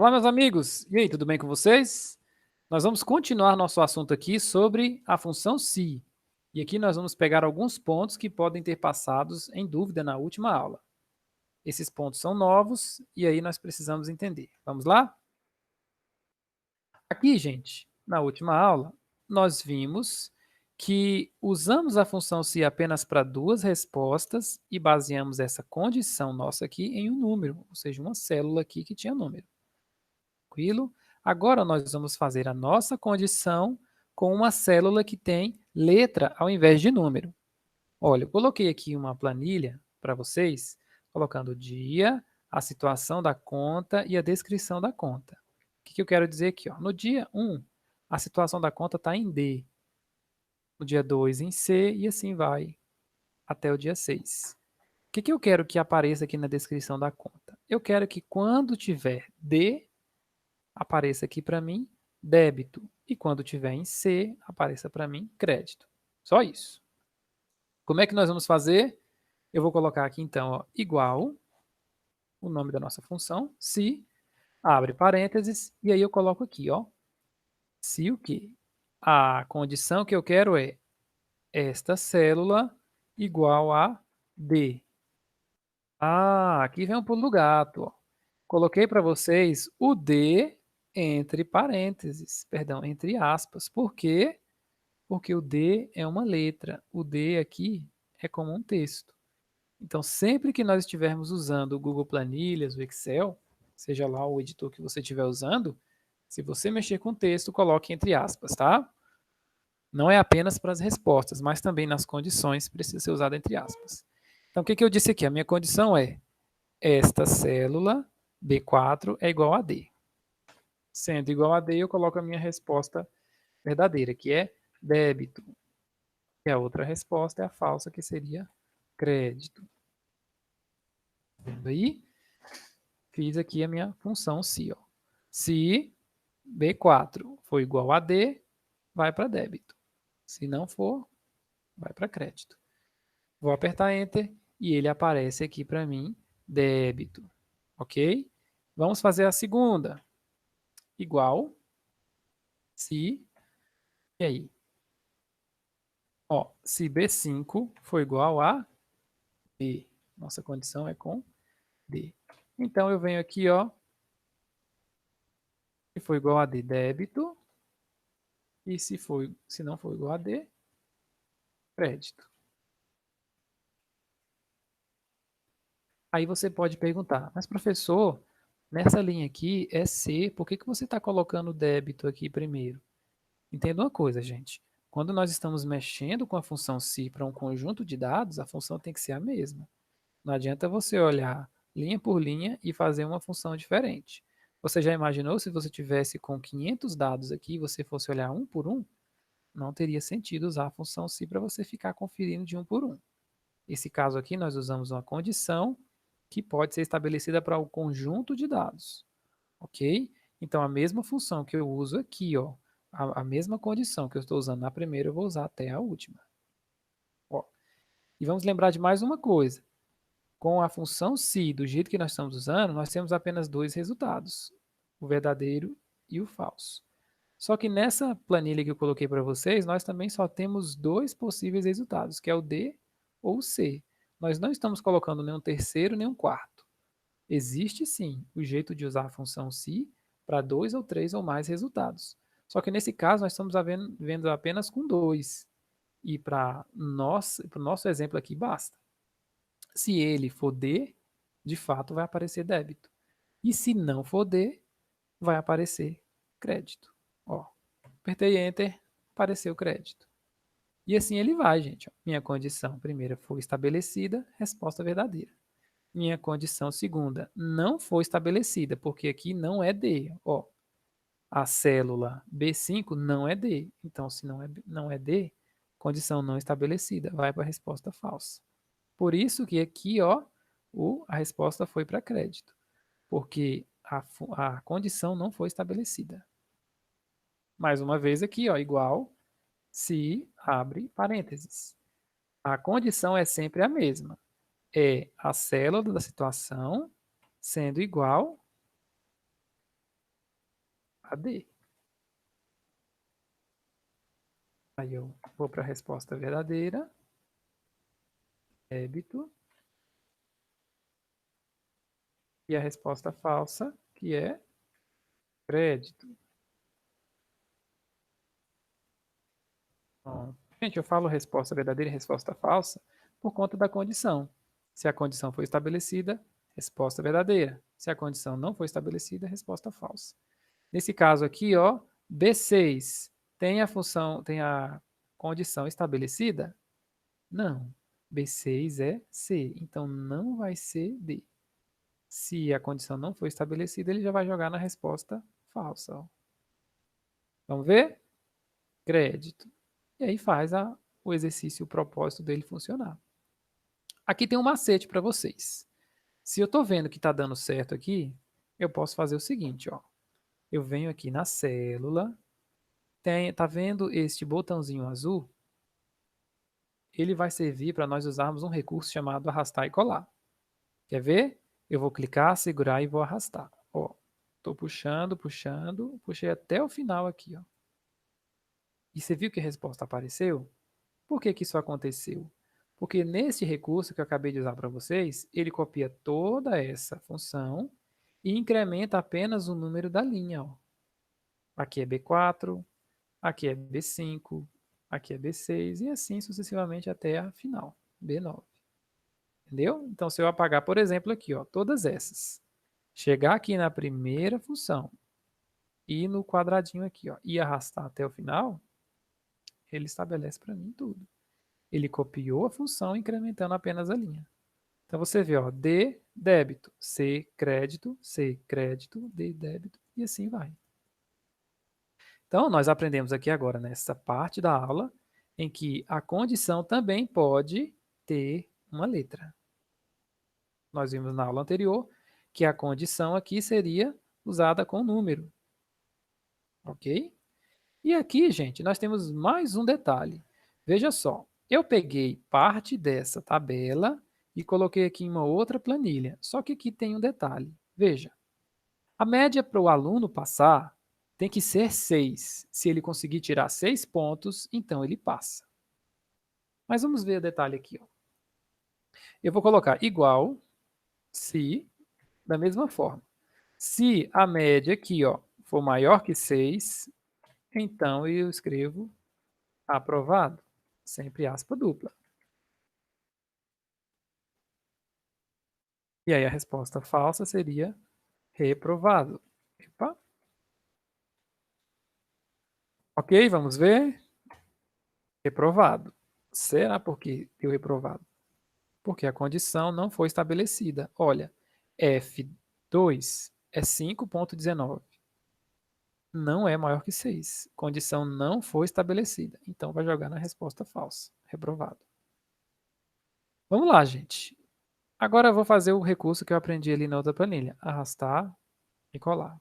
Olá, meus amigos! E aí, tudo bem com vocês? Nós vamos continuar nosso assunto aqui sobre a função se. E aqui nós vamos pegar alguns pontos que podem ter passados em dúvida na última aula. Esses pontos são novos e aí nós precisamos entender. Vamos lá? Aqui, gente, na última aula, nós vimos que usamos a função se apenas para duas respostas e baseamos essa condição nossa aqui em um número, ou seja, uma célula aqui que tinha número. Tranquilo? Agora nós vamos fazer a nossa condição com uma célula que tem letra ao invés de número. Olha, eu coloquei aqui uma planilha para vocês, colocando o dia, a situação da conta e a descrição da conta. O que eu quero dizer aqui? Ó? No dia 1, a situação da conta está em D. No dia 2, em C, e assim vai até o dia 6. O que eu quero que apareça aqui na descrição da conta? Eu quero que quando tiver D, apareça aqui para mim débito. E quando tiver em C, apareça para mim crédito. Só isso. Como é que nós vamos fazer? Eu vou colocar aqui então, ó, igual, o nome da nossa função, se, abre parênteses, e aí eu coloco aqui, ó, se o quê? A condição que eu quero é esta célula igual a D. Ah, aqui vem um pulo do gato, ó. Coloquei para vocês o D entre parênteses, perdão, entre aspas. Por quê? Porque o D é uma letra. O D aqui é como um texto. Então, sempre que nós estivermos usando o Google Planilhas, o Excel, seja lá o editor que você estiver usando, se você mexer com texto, coloque entre aspas, tá? Não é apenas para as respostas, mas também nas condições precisa ser usado entre aspas. Então, o que eu disse aqui? A minha condição é esta célula B4 é igual a D. Sendo igual a D, eu coloco a minha resposta verdadeira, que é débito. E a outra resposta é a falsa, que seria crédito. Vendo aí? Fiz aqui a minha função se. Ó. Se B4 for igual a D, vai para débito. Se não for, vai para crédito. Vou apertar Enter e ele aparece aqui para mim, débito. Ok? Vamos fazer a segunda. Igual, se, e aí? Ó, se B5 for igual a D, nossa condição é com D. Então, eu venho aqui, ó, se for igual a D, débito, e se não for igual a D, crédito. Aí você pode perguntar, mas professor, nessa linha aqui é C, por que você está colocando o débito aqui primeiro? Entenda uma coisa, gente. Quando nós estamos mexendo com a função se para um conjunto de dados, a função tem que ser a mesma. Não adianta você olhar linha por linha e fazer uma função diferente. Você já imaginou se você tivesse com 500 dados aqui e você fosse olhar um por um? Não teria sentido usar a função se para você ficar conferindo de um por um. Nesse caso aqui, nós usamos uma condição que pode ser estabelecida para o conjunto de dados. Ok? Então, a mesma função que eu uso aqui, ó, a mesma condição que eu estou usando na primeira, eu vou usar até a última. Ó. E vamos lembrar de mais uma coisa. Com a função se, do jeito que nós estamos usando, nós temos apenas dois resultados, o verdadeiro e o falso. Só que nessa planilha que eu coloquei para vocês, nós também só temos dois possíveis resultados, que é o D ou o C. Nós não estamos colocando nenhum terceiro, nem um quarto. Existe sim o jeito de usar a função se para dois ou três ou mais resultados. Só que nesse caso nós estamos vendo apenas com dois. E para o nosso exemplo aqui basta. Se ele for D, de fato vai aparecer débito. E se não for D, vai aparecer crédito. Ó, apertei Enter, apareceu crédito. E assim ele vai, gente. Ó. Minha condição primeira foi estabelecida, resposta verdadeira. Minha condição segunda não foi estabelecida, porque aqui não é D. Ó, a célula B5 não é D. Então, se não é D, condição não estabelecida, vai para a resposta falsa. Por isso que aqui, ó, a resposta foi para crédito, porque a condição não foi estabelecida. Mais uma vez aqui, ó, igual, se abre parênteses. A condição é sempre a mesma. É a célula da situação sendo igual a D. Aí eu vou para a resposta verdadeira, débito, e a resposta falsa, que é crédito. Bom, gente, eu falo resposta verdadeira e resposta falsa por conta da condição. Se a condição foi estabelecida, resposta verdadeira. Se a condição não foi estabelecida, resposta falsa. Nesse caso aqui, ó, B6 tem a função, tem a condição estabelecida? Não. B6 é C, então não vai ser D. Se a condição não for estabelecida, ele já vai jogar na resposta falsa. Ó. Vamos ver? Crédito. E aí faz o exercício, o propósito dele funcionar. Aqui tem um macete para vocês. Se eu estou vendo que está dando certo aqui, eu posso fazer o seguinte, ó. Eu venho aqui na célula, tá vendo este botãozinho azul? Ele vai servir para nós usarmos um recurso chamado arrastar e colar. Quer ver? Eu vou clicar, segurar e vou arrastar. Ó, estou puxando, puxando, puxei até o final aqui, ó. E você viu que a resposta apareceu? Por que que isso aconteceu? Porque nesse recurso que eu acabei de usar para vocês, ele copia toda essa função e incrementa apenas o número da linha. Ó. Aqui é B4, aqui é B5, aqui é B6 e assim sucessivamente até a final, B9. Entendeu? Então, se eu apagar, por exemplo, aqui, ó, todas essas, chegar aqui na primeira função e no quadradinho aqui, ó, e arrastar até o final, ele estabelece para mim tudo. Ele copiou a função incrementando apenas a linha. Então você vê, ó, D débito, C crédito, D débito e assim vai. Então nós aprendemos aqui agora nessa parte da aula em que a condição também pode ter uma letra. Nós vimos na aula anterior que a condição aqui seria usada com número. Ok? E aqui, gente, nós temos mais um detalhe. Veja só, eu peguei parte dessa tabela e coloquei aqui em uma outra planilha. Só que aqui tem um detalhe. Veja, a média para o aluno passar tem que ser 6. Se ele conseguir tirar 6 pontos, então ele passa. Mas vamos ver o detalhe aqui. Ó. Eu vou colocar igual se, da mesma forma. Se a média aqui ó, for maior que 6, então eu escrevo aprovado. Sempre aspa dupla. E aí a resposta falsa seria reprovado. Epa. Ok, vamos ver. Reprovado. Será por que deu reprovado? Porque a condição não foi estabelecida. Olha, F2 é 5,19. Não é maior que 6. Condição não foi estabelecida. Então vai jogar na resposta falsa. Reprovado. Vamos lá, gente. Agora eu vou fazer o recurso que eu aprendi ali na outra planilha. Arrastar e colar.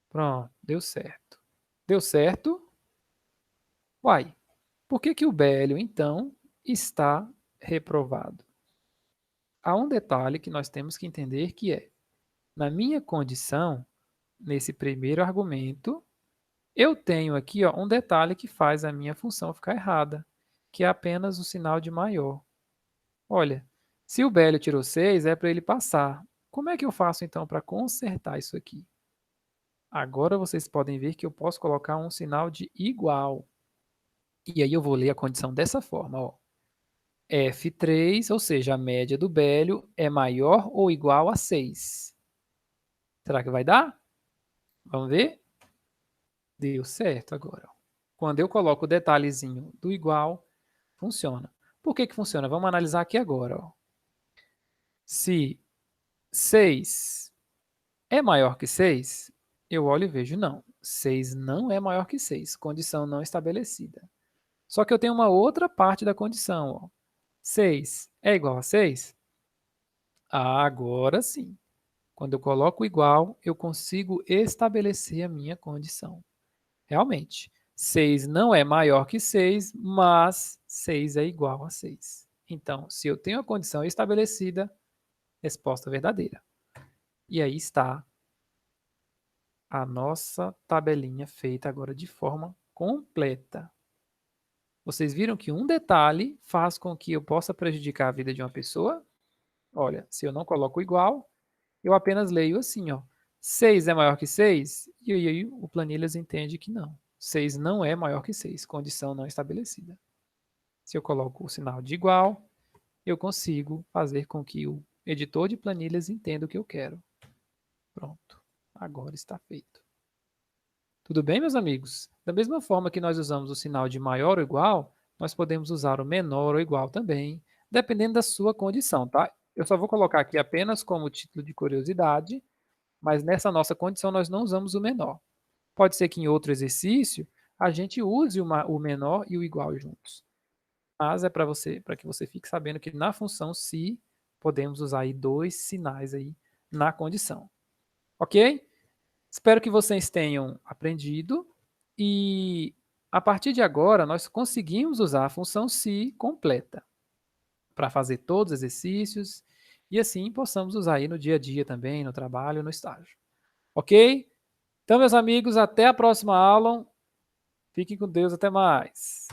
Pronto, deu certo. Deu certo? Uai, por que que o Bélio, então, está reprovado? Há um detalhe que nós temos que entender que é, na minha condição, nesse primeiro argumento, eu tenho aqui ó, um detalhe que faz a minha função ficar errada, que é apenas o sinal de maior. Olha, se o Bélio tirou 6, é para ele passar. Como é que eu faço então para consertar isso aqui? Agora vocês podem ver que eu posso colocar um sinal de igual. E aí eu vou ler a condição dessa forma. Ó. F3, ou seja, a média do Bélio é maior ou igual a 6. Será que vai dar? Vamos ver? Deu certo agora. Quando eu coloco o detalhezinho do igual, funciona. Por que que funciona? Vamos analisar aqui agora. Ó. Se 6 é maior que 6, eu olho e vejo, não. 6 não é maior que 6, condição não estabelecida. Só que eu tenho uma outra parte da condição. Ó. 6 é igual a 6? Ah, agora sim. Quando eu coloco igual, eu consigo estabelecer a minha condição. Realmente, 6 não é maior que 6, mas 6 é igual a 6. Então, se eu tenho a condição estabelecida, resposta verdadeira. E aí está a nossa tabelinha feita agora de forma completa. Vocês viram que um detalhe faz com que eu possa prejudicar a vida de uma pessoa? Olha, se eu não coloco igual, eu apenas leio assim, ó. 6 é maior que 6? E aí o planilhas entende que não. 6 não é maior que 6, condição não estabelecida. Se eu coloco o sinal de igual, eu consigo fazer com que o editor de planilhas entenda o que eu quero. Pronto, agora está feito. Tudo bem, meus amigos? Da mesma forma que nós usamos o sinal de maior ou igual, nós podemos usar o menor ou igual também, dependendo da sua condição, tá? Eu só vou colocar aqui apenas como título de curiosidade, mas nessa nossa condição nós não usamos o menor. Pode ser que em outro exercício a gente use o menor e o igual juntos. Mas é para que você fique sabendo que na função se podemos usar aí dois sinais aí na condição. Ok? Espero que vocês tenham aprendido e a partir de agora nós conseguimos usar a função se completa para fazer todos os exercícios e assim possamos usar aí no dia a dia também, no trabalho, no estágio. Ok? Então, meus amigos, até a próxima aula. Fiquem com Deus, até mais.